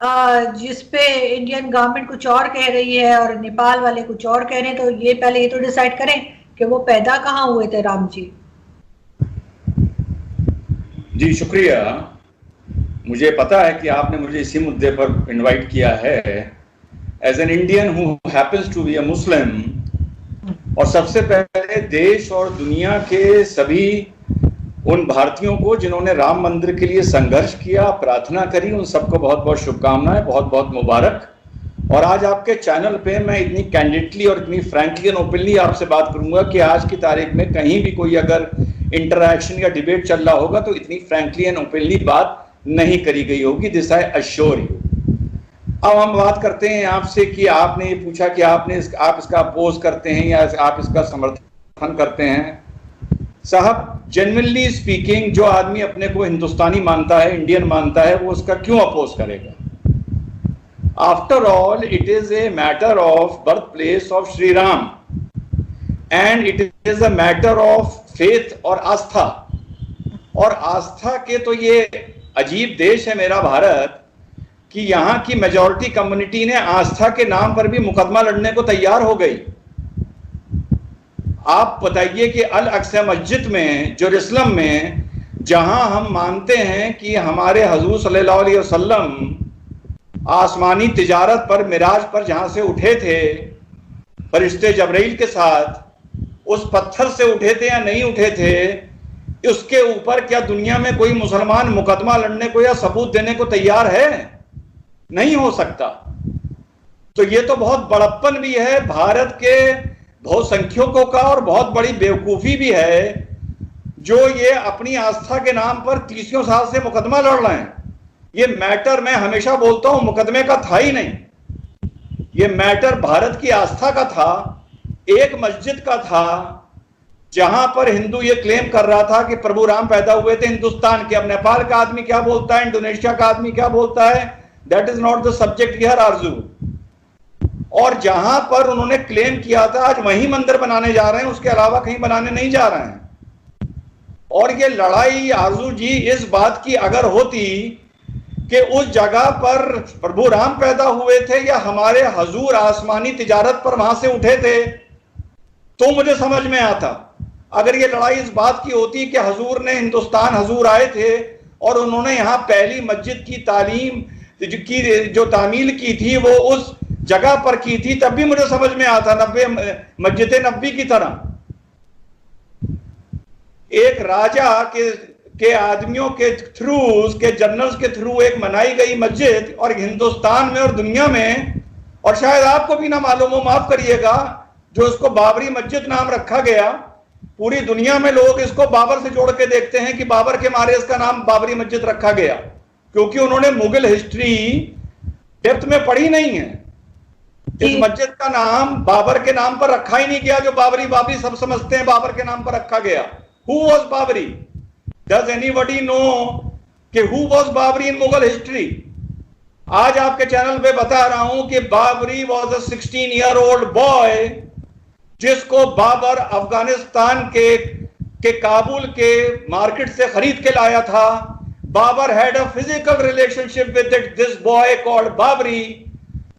जिसपे Indian government कुछ और कह रही है और नेपाल वाले कुछ और कह रहे हैं, तो ये पहले ये तो डिसाइड करें कि वो पैदा कहाँ हुए थे राम जी। जी शुक्रिया। मुझे पता है कि आपने मुझे इसी मुद्दे पर इनवाइट किया है as an Indian who happens to be a Muslim. और सबसे पहले देश और दुनिया के सभी उन भारतीयों को जिन्होंने राम मंदिर के लिए संघर्ष किया, प्रार्थना करी, उन सबको बहुत बहुत शुभकामनाएं, बहुत बहुत मुबारक। और आज आपके चैनल पे मैं इतनी कैंडिडली और इतनी फ्रैंकली एंड ओपनली आपसे बात करूंगा कि आज की तारीख में कहीं भी कोई अगर इंटरैक्शन या डिबेट चल रहा होगा तो इतनी फ्रैंकली एंड ओपनली बात नहीं करी गई होगी। This I assure you. अब हम बात करते हैं आपसे कि आपने ये पूछा कि आप इसका अपोज करते हैं या आप इसका समर्थन करते हैं। साहब, जेन्युइनली स्पीकिंग, जो आदमी अपने को हिंदुस्तानी मानता है, इंडियन मानता है, वो उसका क्यों अपोज करेगा? After all it is a matter of birth place of Shri Ram and it is a matter of faith और आस्था। और आस्था के तो ये अजीब देश है मेरा भारत कि यहाँ की मेजॉरिटी कम्युनिटी ने आस्था के नाम पर भी मुकदमा लड़ने को तैयार हो गई। आप बताइए कि अल अक्सा मस्जिद में, जेरूसलम में, जहां हम मानते हैं कि हमारे हजूर सल्लल्लाहु अलैहि वसल्लम आसमानी तिजारत पर, मिराज पर जहां से उठे थे फरिश्ते जबरील के साथ, उस पत्थर से उठे थे या नहीं उठे थे, उसके ऊपर क्या दुनिया में कोई मुसलमान मुकदमा लड़ने को या सबूत देने को तैयार है? नहीं हो सकता। तो ये तो बहुत बड़प्पन भी है भारत के बहुसंख्यकों का और बहुत बड़ी बेवकूफी भी है जो ये अपनी आस्था के नाम पर 30 साल से मुकदमा लड़ रहे हैं। ये मैटर, मैं हमेशा बोलता हूं, मुकदमे का था ही नहीं। ये मैटर भारत की आस्था का था, एक मस्जिद का था जहां पर हिंदू ये क्लेम कर रहा था कि प्रभु राम पैदा हुए थे हिंदुस्तान के। अब नेपाल का आदमी क्या बोलता है, इंडोनेशिया का आदमी क्या बोलता है, that is not the subject here आरजू। और जहां पर उन्होंने क्लेम किया था आज वहीं मंदिर बनाने जा रहे हैं, उसके अलावा कहीं बनाने नहीं जा रहे हैं। और ये लड़ाई आरजू जी इस बात की अगर होती कि उस जगह पर प्रभु राम पैदा हुए थे या हमारे हजूर आसमानी तिजारत पर वहां से उठे थे, तो मुझे समझ में आता। अगर ये लड़ाई इस बात की होती कि हजूर ने हिंदुस्तान, हजूर आए थे और उन्होंने यहाँ पहली मस्जिद की तालीम की, जो तामील की थी, वो उस जगह पर की थी, तब भी मुझे समझ में आता। मस्जिद नबी की तरह एक राजा के आदमियों के थ्रू, उसके जनरल्स के थ्रू एक बनाई गई मस्जिद, और हिंदुस्तान में और दुनिया में, और शायद आपको भी ना मालूम हो, माफ करिएगा, जो इसको बाबरी मस्जिद नाम रखा गया, पूरी दुनिया में लोग इसको बाबर से जोड़ के देखते हैं कि बाबर के मारे इसका नाम बाबरी मस्जिद रखा गया, क्योंकि उन्होंने मुगल हिस्ट्री डेप्थ में पढ़ी नहीं है। इस मस्जिद का नाम बाबर के नाम पर रखा ही नहीं गया, जो बाबरी सब समझते हैं बाबर के नाम पर रखा गया। Who was Babri? Does anybody know कि who was Babri in Mughal history? आज आपके चैनल पे बता रहा हूं कि Babri was a 16-year-old boy जिसको बाबर अफगानिस्तान के काबुल के मार्केट से खरीद के लाया था। Babur had a physical relationship with this boy called Baburi,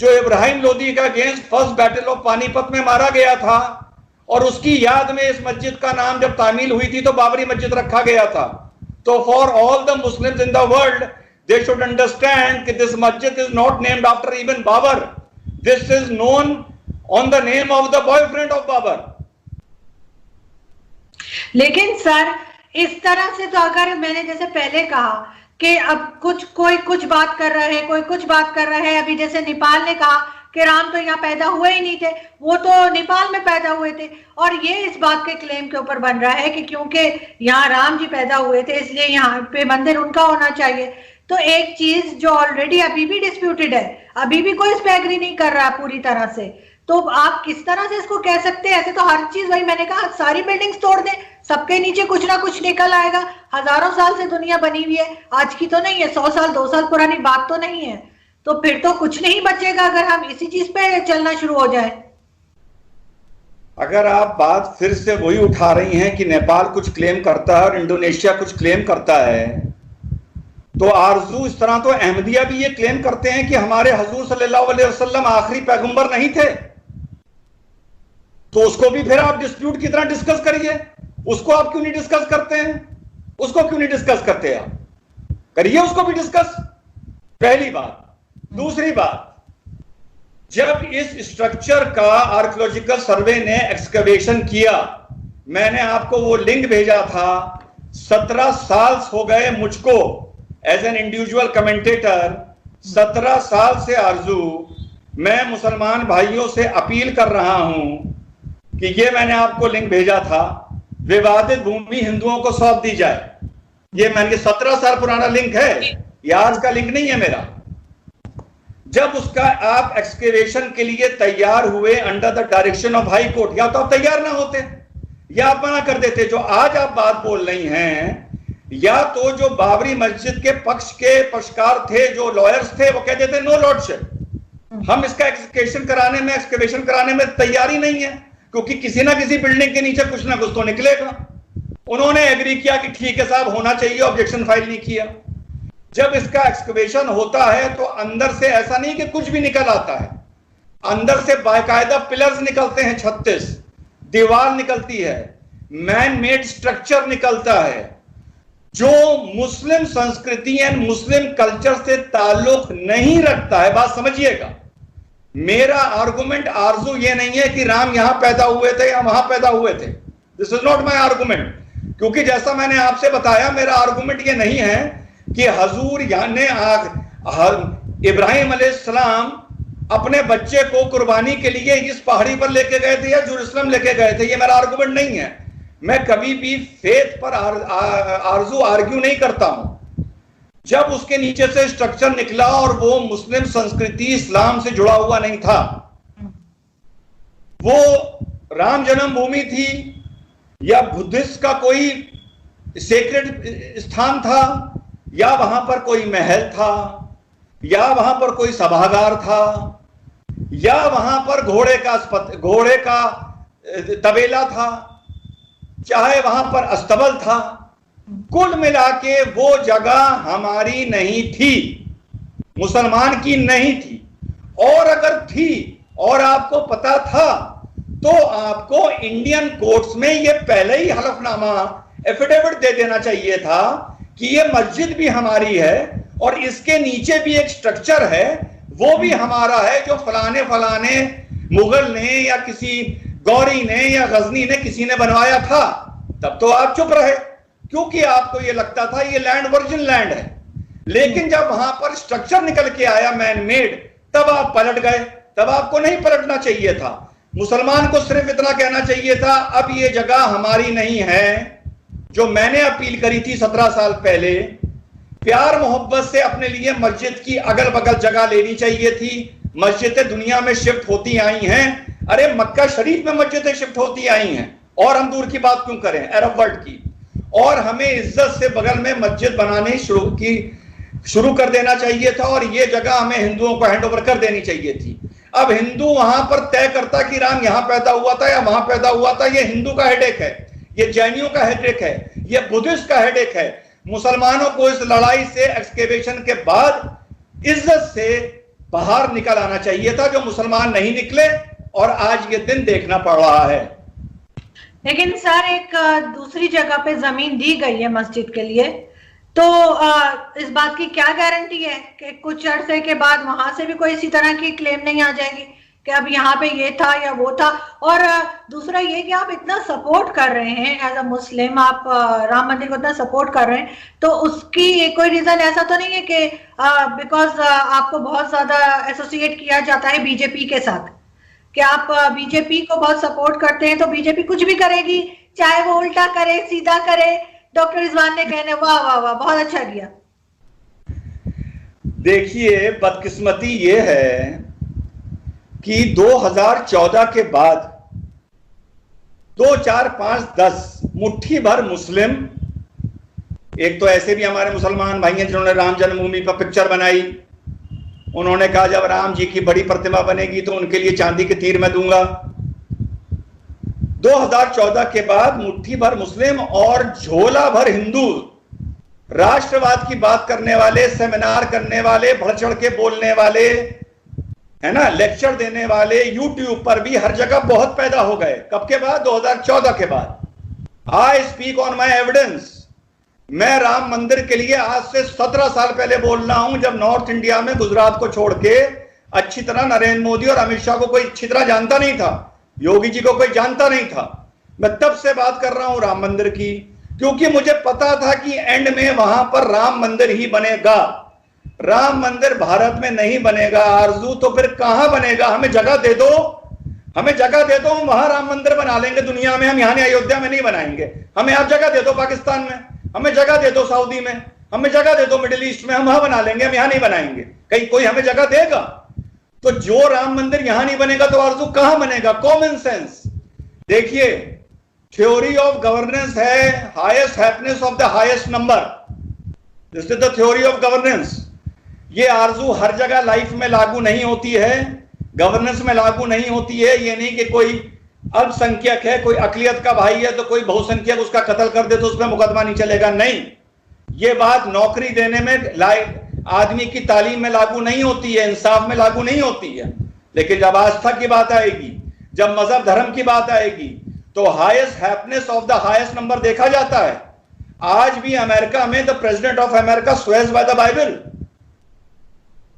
जो इब्राहिम लोदी का against first battle of Panipat में मारा गया था, और उसकी याद में इस मस्जिद का नाम जब तामील हुई थी तो बाबरी मस्जिद रखा गया था। तो for all the Muslims in the world, they should understand कि दिस मस्जिद is not named after even Babur, this is known on the name of the boyfriend of Babur. लेकिन सर, इस तरह से तो अगर मैंने जैसे पहले कहा कि अब कोई कुछ बात कर रहा है, कोई कुछ बात कर रहा है। अभी जैसे नेपाल ने कहा कि राम तो यहाँ पैदा हुए ही नहीं थे, वो तो नेपाल में पैदा हुए थे, और ये इस बात के क्लेम के ऊपर बन रहा है कि क्योंकि यहाँ राम जी पैदा हुए थे इसलिए यहाँ पे मंदिर उनका होना चाहिए। तो एक चीज जो ऑलरेडी अभी भी डिस्प्यूटेड है, अभी भी कोई इस पे एग्री नहीं कर रहा पूरी तरह से, तो आप किस तरह से इसको कह सकते हैं? ऐसे तो हर चीज, वही मैंने कहा, सारी बिल्डिंग्स तोड़ दें, सबके नीचे कुछ ना कुछ निकल आएगा। हजारों साल से दुनिया बनी हुई है, आज की तो नहीं है, 100 साल 2 साल पुरानी बात तो नहीं है। तो फिर तो कुछ नहीं बचेगा अगर हम इसी चीज पे चलना शुरू हो जाए। अगर आप बात फिर से वही उठा रही हैं कि नेपाल कुछ क्लेम करता है और इंडोनेशिया कुछ क्लेम करता है, तो आरजू इस तरह तो अहमदिया भी ये क्लेम करते हैं कि हमारे हुजूर सल्लल्लाहु अलैहि वसल्लम आखिरी पैगंबर नहीं थे, तो उसको भी फिर आप डिस्प्यूट की तरह डिस्कस करिए। उसको आप क्यों नहीं डिस्कस करते हैं? उसको क्यों नहीं डिस्कस करते? आप करिए उसको भी डिस्कस, पहली बात। दूसरी बात, जब इस स्ट्रक्चर का आर्कियोलॉजिकल सर्वे ने एक्सकवेशन किया, मैंने आपको वो लिंक भेजा था, 17 साल हो गए मुझको एज एन इंडिविजुअल कमेंटेटर, 17 साल से आरजू मैं मुसलमान भाइयों से अपील कर रहा हूं कि ये मैंने आपको लिंक भेजा था, विवादित भूमि हिंदुओं को सौंप दी जाए। ये मैंने 17 साल पुराना लिंक है, ये आज का लिंक नहीं है मेरा। जब उसका आप एक्सकेवेशन के लिए तैयार हुए under the direction of high court, या तो आप तैयार ना होते या आप मना कर देते। जो आज आप बात बोल रही हैं, या तो जो बाबरी मस्जिद के पक्ष के पक्षकार थे, जो लॉयर्स थे, वो कहते थे नो लॉर्डशिप, हम इसका एक्सकेवेशन कराने में तैयारी नहीं है, क्योंकि किसी ना किसी बिल्डिंग के नीचे कुछ ना कुछ तो निकलेगा। उन्होंने एग्री किया कि ठीक है साहब, होना चाहिए, ऑब्जेक्शन फाइल नहीं किया। जब इसका एक्सकवेशन होता है तो अंदर से ऐसा नहीं कि कुछ भी निकल आता है, अंदर से बाकायदा पिलर्स निकलते हैं, 36 दीवार निकलती है, मैन मेड स्ट्रक्चर निकलता है, जो मुस्लिम संस्कृति एंड मुस्लिम कल्चर से ताल्लुक नहीं रखता है। बात समझिएगा, मेरा आर्गुमेंट आरजू ये नहीं है कि राम यहां पैदा हुए थे या वहां पैदा हुए थे, this is not my argument. क्योंकि जैसा मैंने आपसे बताया, मेरा आर्गुमेंट ये नहीं है कि हजूर यानी इब्राहिम अलैहिस्सलाम अपने बच्चे को कुर्बानी के लिए इस पहाड़ी पर लेके गए थे या जेरूसलम लेके गए थे, ये मेरा आर्गुमेंट नहीं है। मैं कभी भी फेथ पर आरजू आर्ग्यू नहीं करता हूं। जब उसके नीचे से स्ट्रक्चर निकला और वो मुस्लिम संस्कृति इस्लाम से जुड़ा हुआ नहीं था, वो राम जन्मभूमि थी या बुद्धिस्ट का कोई सेक्रेड स्थान था, या वहां पर कोई महल था, या वहां पर कोई सभागार था, या वहां पर घोड़े का तबेला था, चाहे वहां पर अस्तबल था, कुल मिला के वो जगह हमारी नहीं थी, मुसलमान की नहीं थी। और अगर थी और आपको पता था तो आपको इंडियन कोर्ट्स में ये पहले ही हलफनामा एफिडेविट दे देना चाहिए था कि ये मस्जिद भी हमारी है और इसके नीचे भी एक स्ट्रक्चर है, वो भी हमारा है, जो फलाने फलाने मुगल ने या किसी गौरी ने या गजनी ने किसी ने बनवाया था। तब तो आप चुप रहे, क्योंकि आपको ये लगता था ये लैंड वर्जिन लैंड है। लेकिन जब वहां पर स्ट्रक्चर निकल के आया मैन मेड, तब आप पलट गए। तब आपको नहीं पलटना चाहिए था, मुसलमान को सिर्फ इतना कहना चाहिए था, अब ये जगह हमारी नहीं है। जो मैंने अपील करी थी 17 साल पहले, प्यार मोहब्बत से अपने लिए मस्जिद की अगल बगल जगह लेनी चाहिए थी। मस्जिदें दुनिया में शिफ्ट होती आई हैं, अरे मक्का शरीफ में मस्जिदें शिफ्ट होती आई हैं, और हम दूर की बात क्यों करें, अरब वर्ल्ड की। और हमें इज्जत से बगल में मस्जिद बनाने शुरू कर देना चाहिए था, और ये जगह हमें हिंदुओं को हैंड ओवर कर देनी चाहिए थी। अब हिंदू वहां पर तय करता कि राम यहां पैदा हुआ था या वहां पैदा हुआ था, ये हिंदू का हेडेक है, ये जैनियों का हेडेक है, ये बुद्धिस्ट का हेडेक है। मुसलमानों को इस लड़ाई से एक्सकेवेशन के बाद इज्जत से बाहर निकल आना चाहिए था, जो मुसलमान नहीं निकले और आज ये दिन देखना पड़ रहा है। लेकिन सर, एक दूसरी जगह पे जमीन दी गई है मस्जिद के लिए, तो इस बात की क्या गारंटी है कि कुछ अरसे के बाद वहां से भी कोई इसी तरह की क्लेम नहीं आ जाएगी कि अब यहाँ पे ये था या वो था। और दूसरा ये कि आप इतना सपोर्ट कर रहे हैं एज अ मुस्लिम, आप राम मंदिर को इतना सपोर्ट कर रहे हैं, तो उसकी कोई रीजन ऐसा तो नहीं है कि बिकॉज आपको बहुत ज्यादा एसोसिएट किया जाता है बीजेपी के साथ, कि आप बीजेपी को बहुत सपोर्ट करते हैं, तो बीजेपी कुछ भी करेगी, चाहे वो उल्टा करे सीधा करे। डॉक्टर रिजवान ने कहने वाह वाह वाह, बहुत अच्छा किया। देखिए, बदकिस्मती ये है कि 2014 के बाद 2, 4, 5, 10 मुट्ठी भर मुस्लिम, एक तो ऐसे भी हमारे मुसलमान भाई हैं जिन्होंने राम जन्मभूमि पर पिक्चर बनाई। उन्होंने कहा जब राम जी की बड़ी प्रतिमा बनेगी तो उनके लिए चांदी के तीर मैं दूंगा। 2014 के बाद मुट्ठी भर मुस्लिम और झोला भर हिंदू राष्ट्रवाद की बात करने वाले, सेमिनार करने वाले, बढ़ चढ़ के बोलने वाले, है ना, लेक्चर देने वाले यूट्यूब पर भी हर जगह बहुत पैदा हो गए। कब के बाद? 2014 के बाद। I speak on my evidence. मैं राम मंदिर के लिए आज से 17 साल पहले बोल रहा हूं, जब नॉर्थ इंडिया में गुजरात को छोड़ के अच्छी तरह नरेंद्र मोदी और अमित शाह को कोई अच्छी तरह जानता नहीं था, योगी जी को कोई जानता नहीं था। मैं तब से बात कर रहा हूं राम मंदिर की, क्योंकि मुझे पता था कि एंड में वहां पर राम मंदिर ही बनेगा। राम मंदिर भारत में नहीं बनेगा आरजू, तो फिर कहां बनेगा? हमें जगह दे दो, हमें जगह दे दो, हम वहां राम मंदिर बना लेंगे दुनिया में। हम यहां अयोध्या में नहीं बनाएंगे। हमें आप जगह दे दो पाकिस्तान में, हमें जगह दे दो सऊदी में, हमें जगह दे दो मिडिल ईस्ट में, हम वहां बना लेंगे, हम यहां नहीं बनाएंगे। कहीं कोई हमें जगह देगा? तो जो राम मंदिर यहां नहीं बनेगा तो आरजू कहां बनेगा? Common sense. देखिए, थ्योरी ऑफ गवर्नेंस है highest happiness of the highest number. This is the theory of governance. ये आरजू हर जगह लाइफ में लागू नहीं होती है, गवर्नेंस में लागू नहीं होती है। ये नहीं कि कोई अल्पसंख्यक है, कोई अकलियत का भाई है तो कोई बहुसंख्यक उसका कत्ल कर दे तो उसमें मुकदमा नहीं चलेगा। नहीं, ये बात नौकरी देने में, आदमी की तालीम में लागू नहीं होती है, इंसाफ में लागू नहीं होती है। लेकिन जब आस्था की बात आएगी, जब मजहब धर्म की बात आएगी, तो highest happiness of the highest number देखा जाता है। आज भी अमेरिका में the president of America swears by the Bible.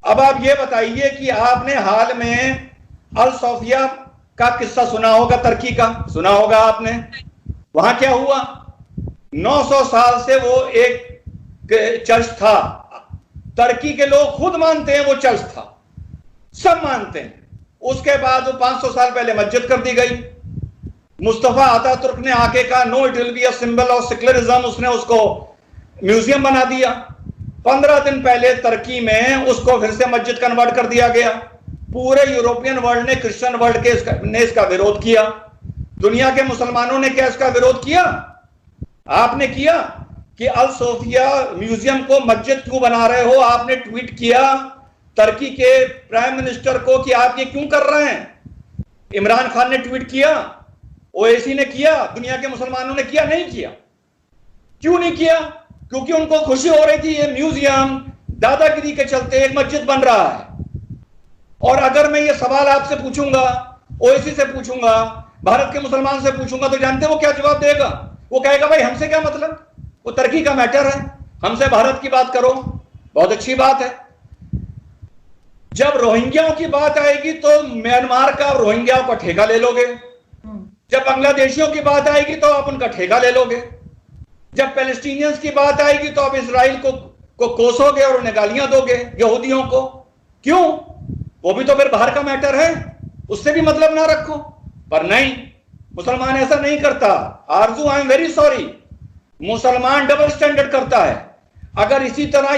अब आप ये बताइए कि आपने हाल में अल सोफिया का किस्सा सुना होगा, तुर्की का सुना होगा आपने। वहां क्या हुआ? 900 साल से वो एक चर्च था। तुर्की के लोग खुद मानते हैं वो चर्च था, सब मानते हैं। उसके बाद वो 500 साल पहले मस्जिद कर दी गई। मुस्तफा अतातुर्क ने आके कहा no it will be a symbol of secularism, उसने उसको म्यूजियम बना दिया। 15 दिन पहले तुर्की में उसको फिर से मस्जिद कन्वर्ट कर दिया गया। पूरे यूरोपियन वर्ल्ड ने, क्रिश्चियन वर्ल्ड ने इसका विरोध किया। दुनिया के मुसलमानों ने क्या इसका विरोध किया? आपने किया कि अल सोफिया म्यूजियम को मस्जिद क्यों बना रहे हो? आपने ट्वीट किया तुर्की के प्राइम मिनिस्टर को कि आप ये क्यों कर रहे हैं। इमरान खान ने ट्वीट किया, ओएसी ने किया, दुनिया के मुसलमानों ने किया? नहीं किया। क्यों नहीं किया? क्योंकि उनको खुशी हो रही थी ये म्यूजियम दादागिरी के चलते एक मस्जिद बन रहा है। और अगर मैं ये सवाल आपसे पूछूंगा, ओएसी से पूछूंगा, भारत के मुसलमान से पूछूंगा, तो जानते वो क्या जवाब देगा? वो कहेगा भाई हमसे क्या मतलब, वो तुर्की का मैटर है, हमसे भारत की बात करो। बहुत अच्छी बात है। जब रोहिंग्याओं की बात आएगी तो म्यांमार का रोहिंग्याओं का ठेका ले लोगे। जब बांग्लादेशियों की बात आएगी तो आप उनका ठेका ले लोगे। जब पैलेस्टीनियंस की बात आएगी तो आप इसराइल को कोसोगे और उन्हें गालियां दोगे, यहूदियों को। क्यों? वो भी तो फिर बाहर का मैटर है, उससे भी मतलब ना रखो। पर नहीं, मुसलमान ऐसा नहीं करता। आरजू, आई एम वेरी सॉरी, मुसलमान डबल स्टैंडर्ड करता है। अगर इसी तरह